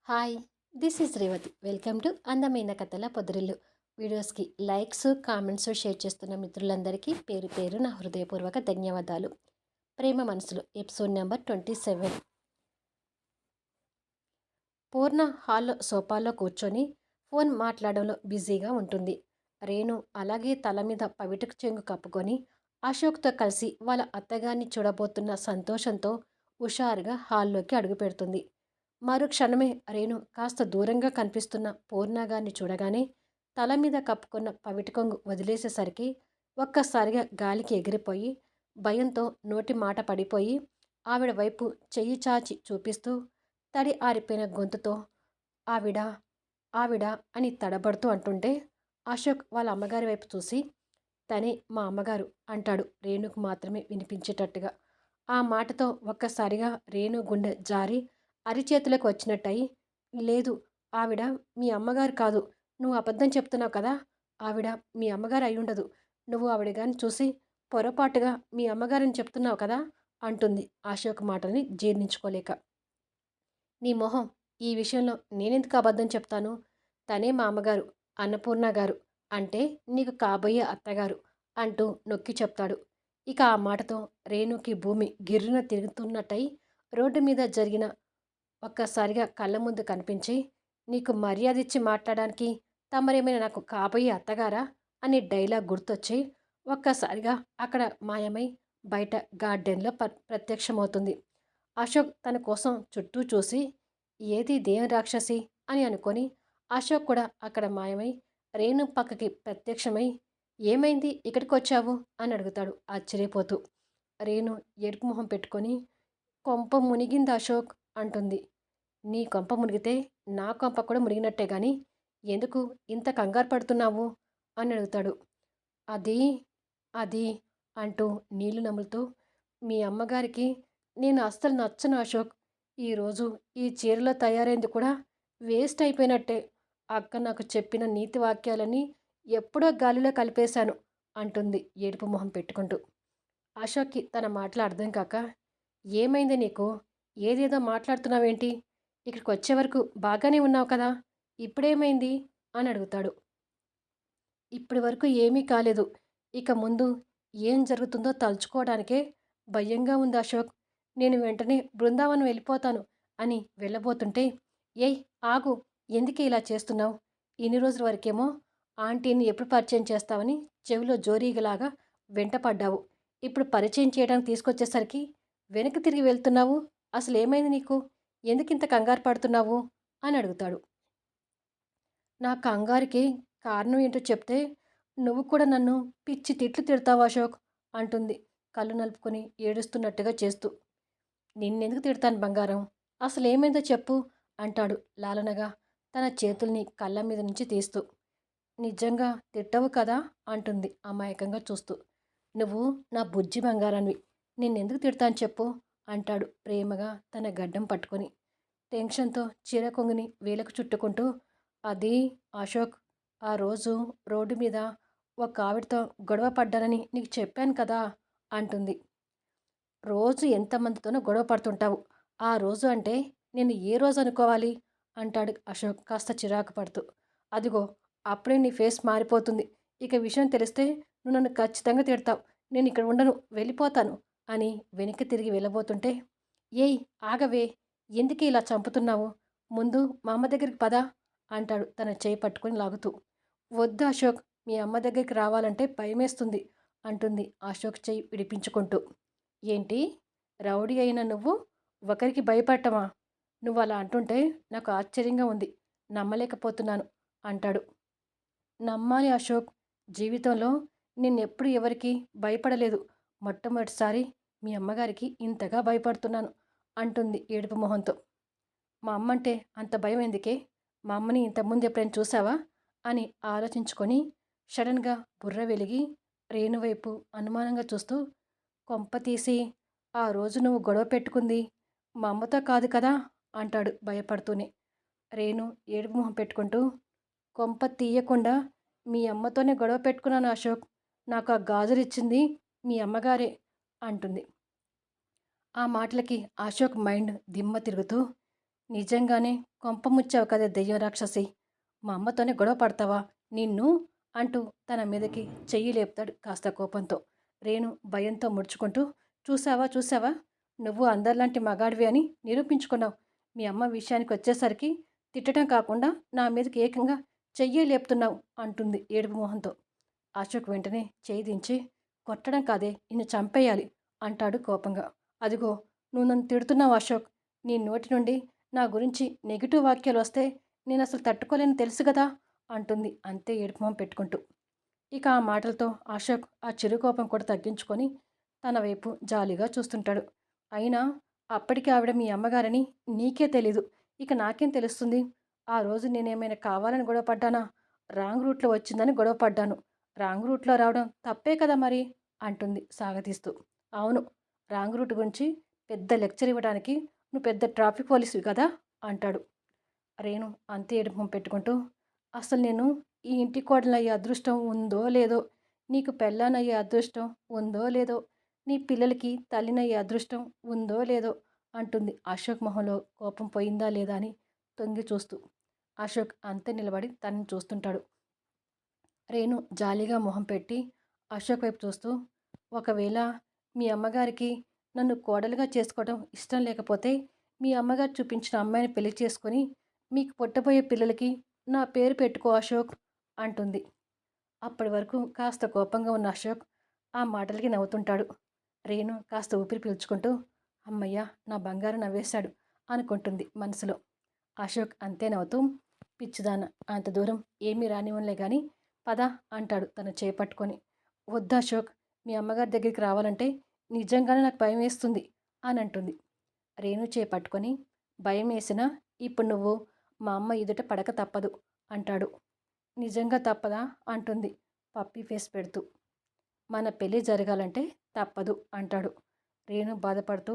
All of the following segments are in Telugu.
Hi, this is Revathi. Welcome to అందమైన కథల పొదరిల్లు. వీడియోస్కి లైక్స్, కామెంట్స్, షేర్ చేస్తున్న మిత్రులందరికీ పేరు పేరు నా హృదయపూర్వక ధన్యవాదాలు. ప్రేమ మనసులు ఎపిసోడ్ నెంబర్ 27. పూర్ణ హాల్లో సోఫాలో కూర్చొని ఫోన్ మాట్లాడంలో బిజీగా ఉంటుంది. రేణు అలాగే తల మీద పవిటకు చెంగు కప్పుకొని అశోక్తో కలిసి వాళ్ళ అత్తగారిని చూడబోతున్న సంతోషంతో హుషారుగా హాల్లోకి అడుగుపెడుతుంది. మరుక్షణమే రేణు కాస్త దూరంగా కనిపిస్తున్న పూర్ణగారిని చూడగానే తల మీద కప్పుకున్న పవిట కొంగు వదిలేసేసరికి ఒక్కసారిగా గాలికి ఎగిరిపోయి భయంతో నోటి మాట పడిపోయి ఆవిడ వైపు చెయ్యి చాచి చూపిస్తూ తడి ఆరిపోయిన గొంతుతో ఆవిడ ఆవిడ అని తడబడుతూ అంటుంటే అశోక్ వాళ్ళ అమ్మగారి వైపు చూసి తనే మా అమ్మగారు అంటాడు రేణుకు మాత్రమే వినిపించేటట్టుగా. ఆ మాటతో ఒక్కసారిగా రేణు గుండె జారి అరిచేతులకు వచ్చినట్టయి, లేదు, ఆవిడ మీ అమ్మగారు కాదు, నువ్వు అబద్ధం చెప్తున్నావు కదా, ఆవిడ మీ అమ్మగారు అయ్యుండదు, నువ్వు ఆవిడ గారిని చూసి పొరపాటుగా మీ అమ్మగారని చెప్తున్నావు కదా అంటుంది అశోక్ మాటని జీర్ణించుకోలేక. నీ మొహం, ఈ విషయంలో నేనెందుకు అబద్ధం చెప్తాను, తనే మా అమ్మగారు, అన్నపూర్ణ గారు, అంటే నీకు కాబోయే అత్తగారు అంటూ నొక్కి చెప్తాడు. ఇక ఆ మాటతో రేణుకి భూమి గిర్రున తిరుగుతున్నట్టయి రోడ్డు మీద జరిగిన ఒక్కసారిగా కళ్ళ ముందు కనిపించి, నీకు మర్యాదిచ్చి మాట్లాడడానికి తమరేమైనా నాకు కాబోయే అత్తగారా అని డైలాగ్ గుర్తొచ్చి ఒక్కసారిగా అక్కడ మాయమై బయట గార్డెన్లో ప్రత్యక్షమవుతుంది. అశోక్ తన కోసం చుట్టూ చూసి, ఏది దేవ రాక్షసి అని అనుకొని అశోక్ కూడా అక్కడ మాయమై రేణు పక్కకి ప్రత్యక్షమై, ఏమైంది ఇక్కడికి వచ్చావు అని అడుగుతాడు ఆశ్చర్యపోతూ. రేణు ఏడుపు మొహం పెట్టుకొని, కొంప మునిగింది అశోక్ అంటుంది. నీ కొంప మునిగితే నా కొంప కూడా మునిగినట్టే గాని ఎందుకు ఇంత కంగారు పడుతున్నావు అని అడుగుతాడు. అది అది అంటూ నీళ్లు నములుతూ, మీ అమ్మగారికి నేను అస్సలు నచ్చను అశోక్, ఈరోజు ఈ చీరలో తయారైంది కూడా వేస్ట్ అయిపోయినట్టే, అక్క నాకు చెప్పిన నీతి వాక్యాలని ఎప్పుడో గాలిలో కలిపేశాను అంటుంది ఏడుపు మొహం పెట్టుకుంటూ. అశోక్కి తన మాటలు అర్థం కాక, ఏమైంది నీకు, ఏదేదో మాట్లాడుతున్నావేంటి, ఇక్కడికి వచ్చే వరకు బాగానే ఉన్నావు కదా, ఇప్పుడేమైంది అని అడుగుతాడు. ఇప్పటి వరకు ఏమీ కాలేదు, ఇక ముందు ఏం జరుగుతుందో తలుచుకోవడానికే భయంగా ఉంది అశోక్, నేను వెంటనే బృందావనం వెళ్ళిపోతాను అని వెళ్ళబోతుంటే, ఏయ్ ఆగు, ఎందుకే ఇలా చేస్తున్నావు, ఇన్ని రోజుల వరకేమో ఆంటీని ఎప్పుడు పరిచయం చేస్తావని చెవిలో జోరీగలాగా వెంటపడ్డావు, ఇప్పుడు పరిచయం చేయడానికి తీసుకొచ్చేసరికి వెనక్కి తిరిగి వెళ్తున్నావు, అసలు ఏమైంది నీకు, ఎందుకింత కంగారు పడుతున్నావు అని అడుగుతాడు. నా కంగారుకి కారణం ఏంటో చెప్తే నువ్వు కూడా నన్ను పిచ్చి తిట్లు తిడతావు అశోక్ అంటుంది కళ్ళు నలుపుకొని ఏడుస్తున్నట్టుగా చేస్తూ. నిన్నెందుకు తిడతాను బంగారం, అసలు ఏమైందో చెప్పు అంటాడు లాలనగా తన చేతుల్ని కళ్ళ మీద నుంచి తీస్తూ. నిజంగా తిట్టవు కదా అంటుంది అమాయకంగా చూస్తూ. నువ్వు నా బుజ్జి బంగారాన్ని, నిన్నెందుకు తిడతాను చెప్పు అంటాడు ప్రేమగా తన గడ్డం పట్టుకొని. టెన్షన్తో చీర కొంగుని వేలకు చుట్టుకుంటూ, అది అశోక్, ఆ రోజు రోడ్డు మీద ఒక ఆవిడతో గొడవ పడ్డానని నీకు చెప్పాను కదా అంటుంది. రోజు ఎంతమందితోనో గొడవ పడుతుంటావు, ఆ రోజు అంటే నేను ఏ రోజు అనుకోవాలి అంటాడు అశోక్ కాస్త చిరాకు పడుతూ. అదిగో అప్పుడే నీ ఫేస్ మారిపోతుంది, ఇక విషయం తెలిస్తే నువ్వు నన్ను ఖచ్చితంగా తిడతావు, నేను ఇక్కడ ఉండను, వెళ్ళిపోతాను అని వెనక్కి తిరిగి వెళ్ళబోతుంటే, ఏయ్ ఆగవే, ఎందుకు ఇలా చంపుతున్నావు, ముందు మా అమ్మ దగ్గరికి పదా అంటాడు తన చేయి పట్టుకొని లాగుతూ. వద్దు అశోక్, మీ అమ్మ దగ్గరికి రావాలంటే భయమేస్తుంది అంటుంది అశోక్ చేయి విడిపించుకుంటూ. ఏంటి, రౌడీ అయిన నువ్వు ఒకరికి భయపడటమా, నువ్వు అలా అంటుంటే నాకు ఆశ్చర్యంగా ఉంది, నమ్మలేకపోతున్నాను అంటాడు. నమ్మాలి అశోక్, జీవితంలో నిన్నెప్పుడు ఎవరికి భయపడలేదు, మొట్టమొదటిసారి మీ అమ్మగారికి ఇంతగా భయపడుతున్నాను అంటుంది ఏడుపు మొహంతో. మా అమ్మంటే అంత భయం ఎందుకే, మా అమ్మని ఇంతకుముందు ఎప్పుడైనా చూసావా అని ఆలోచించుకొని సడన్గా బుర్ర వెలిగి రేణువైపు అనుమానంగా చూస్తూ, కొంప తీసి ఆ రోజు నువ్వు గొడవ పెట్టుకుంది మా అమ్మతో కాదు కదా అంటాడు భయపడుతూనే. రేణు ఏడుపు మొహం పెట్టుకుంటూ, కొంప తీయకుండా మీ అమ్మతోనే గొడవ పెట్టుకున్నాను అశోక్, నాకు ఆ గాజులు ఇచ్చింది మీ అమ్మగారే అంటుంది. ఆ మాటలకి అశోక్ మైండ్ దిమ్మ తిరుగుతూ, నిజంగానే కొంపముచ్చావు కదా దెయ్యం రాక్షసి! మా అమ్మతోనే గొడవ పడతావా? నిన్ను అంటూ తన మీదకి చెయ్యి లేపుతాడు కాస్త కోపంతో. రేణు భయంతో ముడుచుకుంటూ చూసావా చూసావా? నువ్వు అందరిలాంటి మగాడివి అని నిరూపించుకున్నావు. మీ అమ్మ విషయానికొచ్చేసరికి తిట్టడం కాకుండా నా మీదకి ఏకంగా చెయ్యే లేపుతున్నావు అంటుంది ఏడుపు మొహంతో. అశోక్ వెంటనే చేయి దించి కొట్టడం కాదే నిన్ను చంపేయాలి అంటాడు కోపంగా. అదిగో నువ్వు నన్ను తిడుతున్నావు అశోక్. నీ నోటి నుండి నా గురించి నెగిటివ్ వాక్యాలు వస్తే నేను అసలు తట్టుకోలేని తెలుసు కదా అంటుంది అంతే ఏడుపు మొహం పెట్టుకుంటూ. ఇక ఆ మాటలతో అశోక్ ఆ చిరుకోపం కూడా తగ్గించుకొని తన వైపు జాలిగా చూస్తుంటాడు. అయినా అప్పటికి ఆవిడ మీ అమ్మగారని నీకే తెలీదు. ఇక నాకేం తెలుస్తుంది? ఆ రోజు నేనేమైనా కావాలని గొడవపడ్డానా? రాంగ్ రూట్లో వచ్చిందని గొడవపడ్డాను. రాంగ్ రూట్లో రావడం తప్పే కదా మరి అంటుంది సాగతీస్తూ. అవును, రాంగ్ రూట్ గురించి పెద్ద లెక్చర్ ఇవ్వడానికి నువ్వు పెద్ద ట్రాఫిక్ పోలీసువి కదా అంటాడు. రేణు అంతే ఏడుపు పెట్టుకుంటూ అసలు నేను ఈ ఇంటి కోడలయ్యే అదృష్టం ఉందో లేదో, నీకు పెళ్ళానయ్యే అదృష్టం ఉందో లేదో, నీ పిల్లలకి తల్లినయ్యే అదృష్టం ఉందో లేదో అంటుంది అశోక్ మొహంలో కోపం పోయిందా లేదా అని తొంగి చూస్తూ. అశోక్ అంతే నిలబడి తనని చూస్తుంటాడు. రేణు జాలిగా మొహం పెట్టి అశోక్ వైపు చూస్తూ, ఒకవేళ మీ అమ్మగారికి నన్ను కోడలుగా చేసుకోవడం ఇష్టం లేకపోతే మీ అమ్మగారు చూపించిన అమ్మాయిని పెళ్లి చేసుకొని మీకు పుట్టబోయే పిల్లలకి నా పేరు పెట్టుకో అశోక్ అంటుంది. అప్పటి వరకు కాస్త కోపంగా ఉన్న అశోక్ ఆ మాటలకి నవ్వుతుంటాడు. రేణు కాస్త ఊపిరి పీల్చుకుంటూ అమ్మయ్య నా బంగారం నవ్వేశాడు అనుకుంటుంది మనసులో. అశోక్ అంతే నవ్వుతూ పిచ్చిదాన అంత దూరం ఏమీ రానివ్వనులే గాని పద అంటాడు తను చేపట్టుకొని. వద్దు అశోక్, మీ అమ్మగారి దగ్గరికి రావాలంటే నిజంగానే నాకు భయం వేస్తుంది అని అంటుంది. రేణు చేపట్టుకొని భయం వేసినా ఇప్పుడు నువ్వు మా అమ్మ ఎదుట పడక తప్పదు అంటాడు. నిజంగా తప్పదా అంటుంది పప్పీ ఫేస్ పెడుతూ. మన పెళ్ళి జరగాలంటే తప్పదు అంటాడు. రేణు బాధపడుతూ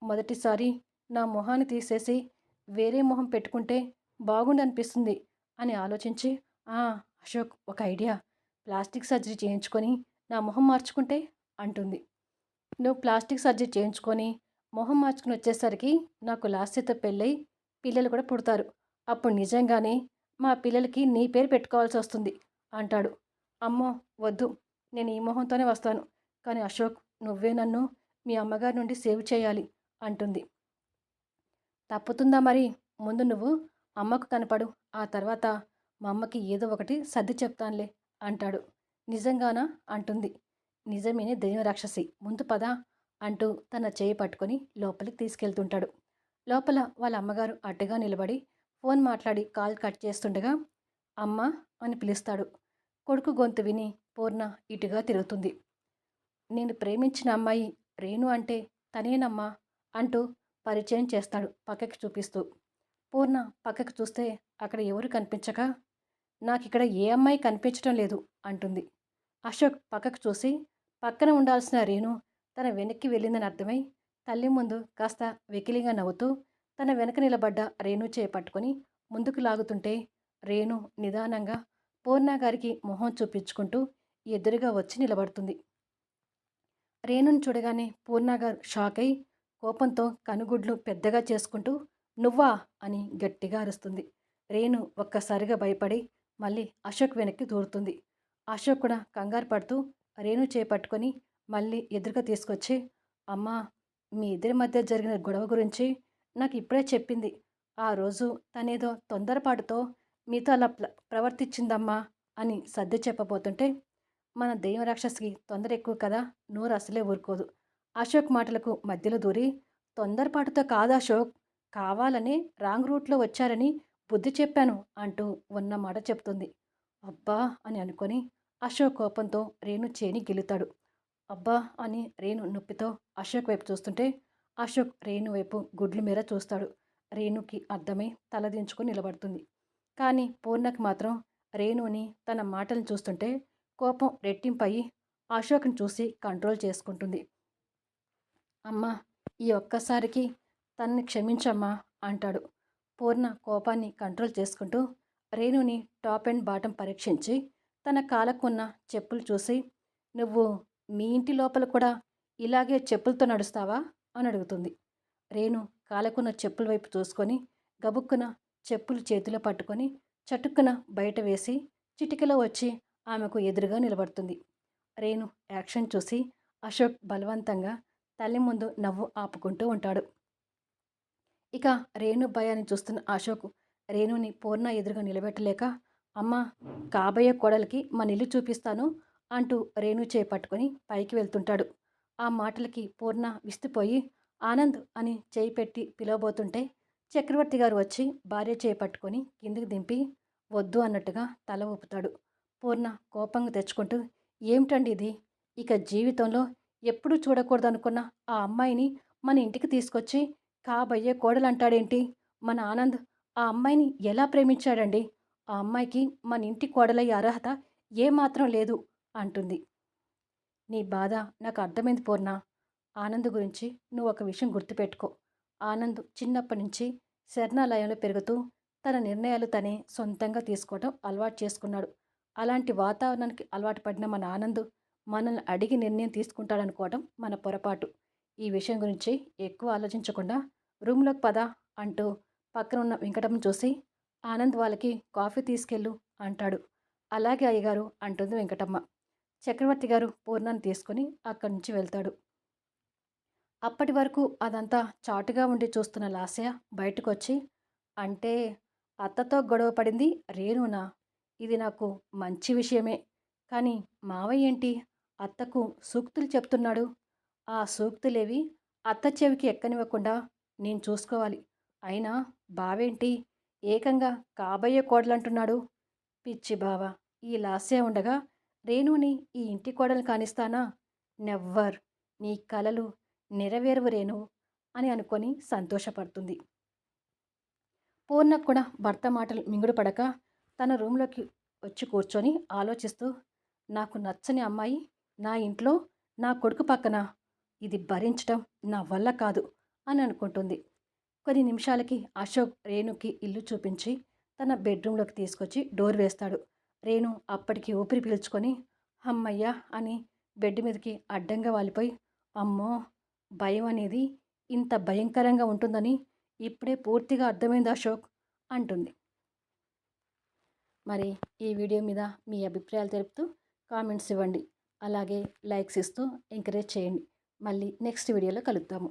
మొదటిసారి నా మొహాన్ని తీసేసి వేరే మొహం పెట్టుకుంటే బాగుండనిపిస్తుంది అని ఆలోచించి అశోక్ ఒక ఐడియా, ప్లాస్టిక్ సర్జరీ చేయించుకొని నా మొహం మార్చుకుంటే అంటుంది. నువ్వు ప్లాస్టిక్ సర్జరీ చేయించుకొని మొహం మార్చుకుని వచ్చేసరికి నాకు లాస్యతో పెళ్ళై పిల్లలు కూడా పుడతారు. అప్పుడు నిజంగానే మా పిల్లలకి నీ పేరు పెట్టుకోవాల్సి వస్తుంది అంటాడు. అమ్మో వద్దు, నేను ఈ మొహంతోనే వస్తాను. కానీ అశోక్ నువ్వే నన్ను మీ అమ్మగారి నుండి సేవ్ చేయాలి అంటుంది. తప్పుతుందా మరి? ముందు నువ్వు అమ్మకు కనపడు, ఆ తర్వాత మా అమ్మకి ఏదో ఒకటి సర్ది చెప్తానులే అంటాడు. నిజంగానా అంటుంది. నిజమేనే దెయ్యం రాక్షసి, ముందు పద అంటూ తన చేయి పట్టుకొని లోపలికి తీసుకెళ్తుంటాడు. లోపల వాళ్ళ అమ్మగారు అడ్డుగా నిలబడి ఫోన్ మాట్లాడి కాల్ కట్ చేస్తుండగా అమ్మ అని పిలుస్తాడు. కొడుకు గొంతు విని పూర్ణ ఇటుగా తిరుగుతుంది. నేను ప్రేమించిన అమ్మాయి రేణు అంటే తనేనమ్మా అంటూ పరిచయం చేస్తాడు పక్కకి చూపిస్తూ. పూర్ణ పక్కకు చూస్తే అక్కడ ఎవరు కనిపించక నాకిక్కడ ఏ అమ్మాయి కనిపించడం లేదు అంటుంది. అశోక్ పక్కకు చూసి పక్కన ఉండాల్సిన రేణు తన వెనక్కి వెళ్ళిందని అర్థమై తల్లి ముందు కాస్త వెకిలిగా నవ్వుతూ తన వెనక నిలబడ్డ రేణు చేపట్టుకొని ముందుకు లాగుతుంటే రేణు నిదానంగా పూర్ణ గారికి మొహం చూపించుకుంటూ ఎదురుగా వచ్చి నిలబడుతుంది. రేణుని చూడగానే పూర్ణగారు షాక్ అయి కోపంతో కనుగుడ్లు పెద్దగా చేసుకుంటూ నువ్వా అని గట్టిగా అరుస్తుంది. రేణు ఒక్కసారిగా భయపడి మళ్ళీ అశోక్ వెనక్కి దూరుతుంది. అశోక్ కూడా కంగారు పడుతూ రేణు చేపట్టుకొని మళ్ళీ ఎదురుగా తీసుకొచ్చి అమ్మా, మీ ఇద్దరి మధ్య జరిగిన గొడవ గురించి నాకు ఇప్పుడే చెప్పింది. ఆ రోజు తనేదో తొందరపాటుతో మీతో అలా ప్రవర్తించిందమ్మా అని సర్ది చెప్పబోతుంటే మన దెయ్యం రాక్షసికి తొందర ఎక్కువ కదా, నోరు అసలే ఊరుకోదు. అశోక్ మాటలకు మధ్యలో దూరి తొందరపాటుతో కాదు అశోక్, కావాలనే రాంగ్ రూట్లో వచ్చారని బుద్ధి చెప్పాను అంటూ ఉన్న మాట చెప్తుంది. అబ్బా అని అనుకొని అశోక్ కోపంతో రేణు చేని గెలుతాడు. అబ్బా అని రేణు నొప్పితో అశోక్ వైపు చూస్తుంటే అశోక్ రేణు వైపు గుడ్లు మేర చూస్తాడు. రేణుకి అర్థమై తలదించుకొని నిలబడుతుంది. కానీ పూర్ణకి మాత్రం రేణుని తన మాటలను చూస్తుంటే కోపం రెట్టింపయి అశోక్ని చూసి కంట్రోల్ చేసుకుంటుంది. అమ్మా, ఈ ఒక్కసారికి తన్ని క్షమించమ్మా అంటాడు. పూర్ణ కోపాన్ని కంట్రోల్ చేసుకుంటూ రేణుని టాప్ అండ్ బాటం పరీక్షించి తన కాలకున్న చెప్పులు చూసి నువ్వు మీ ఇంటి లోపల కూడా ఇలాగే చెప్పులతో నడుస్తావా అని అడుగుతుంది. రేణు కాలకున్న చెప్పుల వైపు చూసుకొని గబుక్కున చెప్పులు చేతిలో పట్టుకొని చటుక్కున బయట వేసి చిటికెలో వచ్చి ఆమెకు ఎదురుగా నిలబడుతుంది. రేణు యాక్షన్ చూసి అశోక్ బలవంతంగా తల్లి ముందు నవ్వు ఆపుకుంటూ ఉంటాడు. ఇక రేణు భయాన్ని చూస్తున్న అశోక్ రేణుని పూర్ణ ఎదురుగా నిలబెట్టలేక, అమ్మ, కాబోయే కోడలికి మన ఇల్లు చూపిస్తాను అంటూ రేణు చేయి పట్టుకొని పైకి వెళ్తుంటాడు. ఆ మాటలకి పూర్ణ విస్తుపోయి ఆనంద్ అని చేయి పెట్టి పిలవబోతుంటే చక్రవర్తి గారు వచ్చి భార్య చేయి పట్టుకొని కిందికి దింపి వద్దు అన్నట్టుగా తల ఊపుతాడు. పూర్ణ కోపంగా తెచ్చుకుంటూ, ఏమిటండి ఇది? ఇక జీవితంలో ఎప్పుడూ చూడకూడదనుకున్న ఆ అమ్మాయిని మన ఇంటికి తీసుకొచ్చి కాబోయే కోడలంటాడేంటి? మన ఆనంద్ ఆ అమ్మాయిని ఎలా ప్రేమించాడండి? ఆ అమ్మాయికి మన ఇంటి కోడలయ్యే అర్హత ఏమాత్రం లేదు అంటుంది. నీ బాధ నాకు అర్థమైంది పూర్ణ. ఆనంద్ గురించి నువ్వు ఒక విషయం గుర్తుపెట్టుకో. ఆనంద్ చిన్నప్పటి నుంచి శరణాలయంలో పెరుగుతూ తన నిర్ణయాలు తనే సొంతంగా తీసుకోవడం అలవాటు చేసుకున్నాడు. అలాంటి వాతావరణానికి అలవాటు పడిన మన ఆనంద్ మనల్ని అడిగి నిర్ణయం తీసుకుంటాడనుకోవడం మన పొరపాటు. ఈ విషయం గురించి ఎక్కువ ఆలోచించకుండా రూమ్లోకి పద అంటూ పక్కన ఉన్న వెంకటమ్మ చూసి, ఆనంద్ వాళ్ళకి కాఫీ తీసుకెళ్ళు అంటాడు. అలాగే అయ్యగారు అంటుంది వెంకటమ్మ. చక్రవర్తి గారు పూర్ణాన్ని తీసుకొని అక్కడి నుంచి వెళ్తాడు. అప్పటి వరకు అదంతా చాటుగా ఉండి చూస్తున్న లాస్య బయటకొచ్చి, అంటే అత్తతో గొడవ పడింది రేణునా? ఇది నాకు మంచి విషయమే. కానీ మావయ్య ఏంటి అత్తకు సూక్తులు చెప్తున్నాడు? ఆ సూక్తులేవి అత్త చెవికి ఎక్కనివ్వకుండా నేను చూసుకోవాలి. అయినా బావేంటి ఏకంగా కాబోయే కోడలంటున్నాడు? పిచ్చి బావ, ఈ లాస్య ఉండగా రేణుని ఈ ఇంటి కోడలు కానిస్తానా? నెవ్వర్. నీ కలలు నెరవేరవు రేణు అని అనుకొని సంతోషపడుతుంది. పూర్ణ కూడా భర్త మాటలు మింగుడు పడక తన రూంలోకి వచ్చి కూర్చొని ఆలోచిస్తూ, నాకు నచ్చని అమ్మాయి నా ఇంట్లో నా కొడుకు పక్కన, ఇది భరించటం నా వల్ల కాదు అని అనుకుంటుంది. కొన్ని నిమిషాలకి అశోక్ రేణుకి ఇల్లు చూపించి తన బెడ్రూమ్లోకి తీసుకొచ్చి డోర్ వేస్తాడు. రేణు అప్పటికి ఊపిరి పీల్చుకొని హమ్మయ్యా అని బెడ్ మీదకి అడ్డంగా వాలిపోయి, అమ్మో, భయం అనేది ఇంత భయంకరంగా ఉంటుందని ఇప్పుడే పూర్తిగా అర్థమైంది అశోక్ అంటుంది. మరి ఈ వీడియో మీద మీ అభిప్రాయాలు తెలుపుతూ కామెంట్స్ ఇవ్వండి. అలాగే లైక్స్ ఇస్తూ ఎంకరేజ్ చేయండి. మళ్ళీ నెక్స్ట్ వీడియోలో కలుద్దాము.